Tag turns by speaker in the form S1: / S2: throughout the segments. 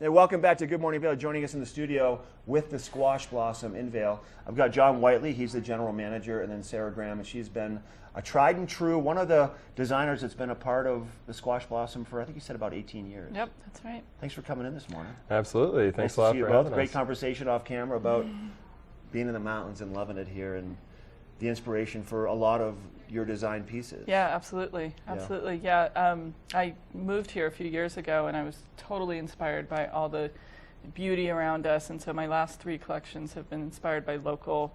S1: Hey, welcome back to Good Morning Vail. Joining us in the studio with the Squash Blossom in Vail, I've got John Whiteley, he's the general manager, and then Sarah Graham, and she's been a tried and true, one of the designers that's been a part of the Squash Blossom for, I think you said about 18 years.
S2: Yep, that's right.
S1: Thanks for coming in this morning.
S3: Absolutely. Thanks a lot for having us.
S1: Great conversation off camera about being in the mountains and loving it here, and the inspiration for a lot of your design pieces.
S2: Yeah, absolutely. Absolutely. Yeah. I moved here a few years ago and I was totally inspired by all the beauty around us. And so my last 3 collections have been inspired by local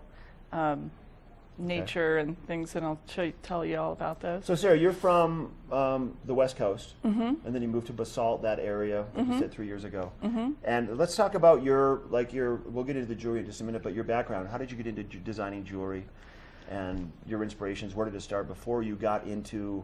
S2: nature and things, and I'll tell you all about those.
S1: So Sarah, you're from the West Coast, and then you moved to Basalt, that area, like you said, 3 years ago. And let's talk about we'll get into the jewelry in just a minute, but your background. How did you get into designing jewelry? And your inspirations, where did it start before you got into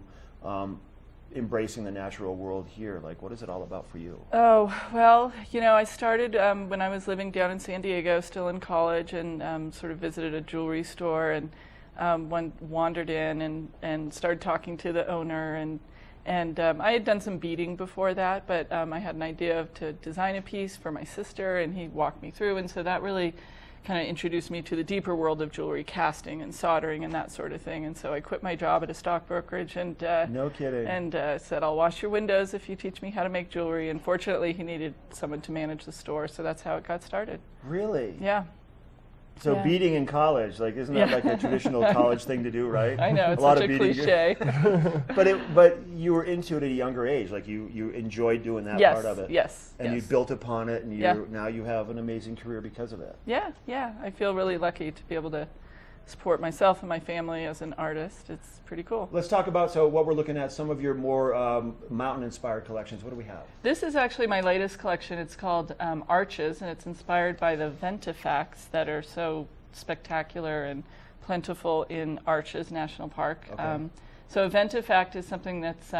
S1: embracing the natural world here? Like, what is it all about for you?
S2: Oh, well, I started when I was living down in San Diego, still in college, and sort of visited a jewelry store and wandered in and started talking to the owner. And I had done some beading before that, but I had an idea to design a piece for my sister, and he walked me through, and so that really kind of introduced me to the deeper world of jewelry, casting and soldering and that sort of thing. And so I quit my job at a stock brokerage and
S1: no kidding.
S2: And said, I'll wash your windows if you teach me how to make jewelry. And fortunately, he needed someone to manage the store, so that's how it got started.
S1: Really?
S2: Yeah.
S1: So beading in college, like, isn't that like a traditional college thing to do, right?
S2: I know, it's
S1: a lot
S2: such
S1: of
S2: a
S1: beading.
S2: cliche.
S1: But you were into it at a younger age, like you enjoyed doing that part of it.
S2: Yes.
S1: And you built upon it, and now you have an amazing career because of it.
S2: Yeah. I feel really lucky to be able to support myself and my family as an artist. It's pretty cool.
S1: Let's talk about what we're looking at, some of your more mountain-inspired collections. What do we have?
S2: This is actually my latest collection. It's called Arches, and it's inspired by the ventifacts that are so spectacular and plentiful in Arches National Park.
S1: Okay.
S2: So a ventifact is something that's,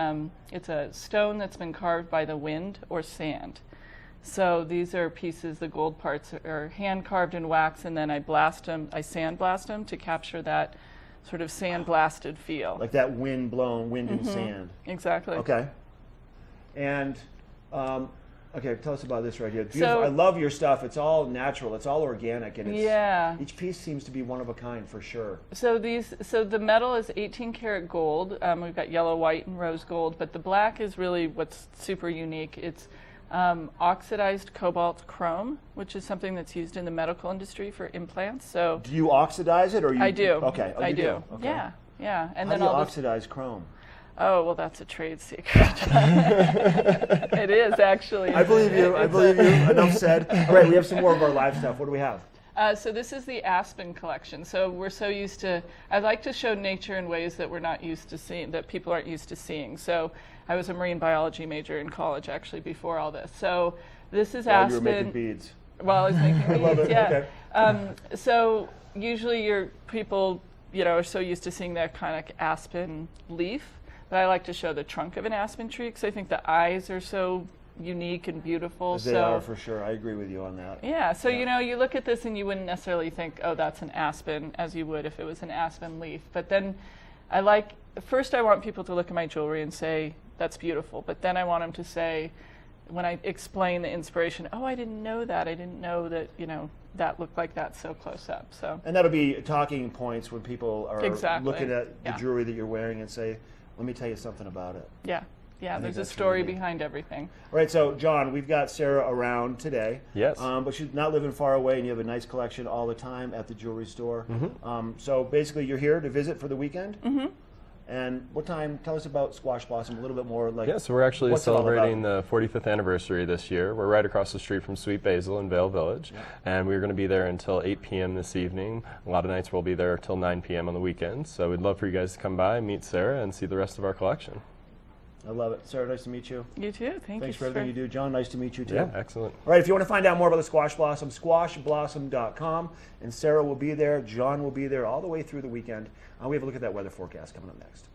S2: it's a stone that's been carved by the wind or sand. So these are pieces, the gold parts are hand carved in wax, and then I sandblast them to capture that sort of sand-blasted feel.
S1: Like that wind and sand.
S2: Exactly.
S1: Okay. And, tell us about this right here. Beautiful.
S2: So,
S1: I love your stuff. It's all natural. It's all organic. And
S2: each
S1: piece seems to be one of a kind for sure.
S2: So the metal is 18 karat gold. We've got yellow, white, and rose gold, but the black is really what's super unique. It's oxidized cobalt chrome, which is something that's used in the medical industry for implants. So
S1: do you oxidize it, or
S2: I do.
S1: Okay,
S2: I do.
S1: Okay.
S2: Yeah. And
S1: how
S2: then
S1: do you oxidize chrome?
S2: Oh, well, that's a trade secret. It is actually.
S1: I believe you. Enough said. All right, we have some more of our live stuff. What do we have?
S2: So this is the aspen collection. So we're so used to, I like to show nature in ways that we're not used to seeing, that people aren't used to seeing. So I was a marine biology major in college, actually, before all this. So this is aspen.
S1: You were making beads.
S2: Well, I was making beads,
S1: I love it.
S2: yeah.
S1: Okay.
S2: So usually people, are so used to seeing that kind of aspen leaf, but I like to show the trunk of an aspen tree because I think the eyes are so unique and beautiful.
S1: They are, for sure. I agree with you on that.
S2: Yeah, so you look at this and you wouldn't necessarily think, oh, that's an aspen, as you would if it was an aspen leaf. But then first I want people to look at my jewelry and say, that's beautiful. But then I want them to say, when I explain the inspiration, oh, I didn't know that. I didn't know that, that looked like that so close up. So. And
S1: that'll be talking points when people are
S2: exactly.
S1: looking at the jewelry that you're wearing and say, let me tell you something about it.
S2: Yeah, there's a story behind everything.
S1: All right, so John, we've got Sarah around today.
S3: Yes.
S1: But she's not living far away, and you have a nice collection all the time at the jewelry store. So basically, you're here to visit for the weekend? And what time? Tell us about Squash Blossom a little bit more.
S3: So we're actually celebrating the 45th anniversary this year. We're right across the street from Sweet Basil in Vail Village, and we're going to be there until 8 p.m. this evening. A lot of nights we'll be there till 9 p.m. on the weekends. So we'd love for you guys to come by, meet Sarah, and see the rest of our collection.
S1: I love it. Sarah, nice to meet you.
S2: You too.
S1: Thanks for everything you do. John, nice to meet you too.
S3: Yeah, excellent.
S1: All right, if you want to find out more about the Squash Blossom, squashblossom.com. And Sarah will be there. John will be there all the way through the weekend. We have a look at that weather forecast coming up next.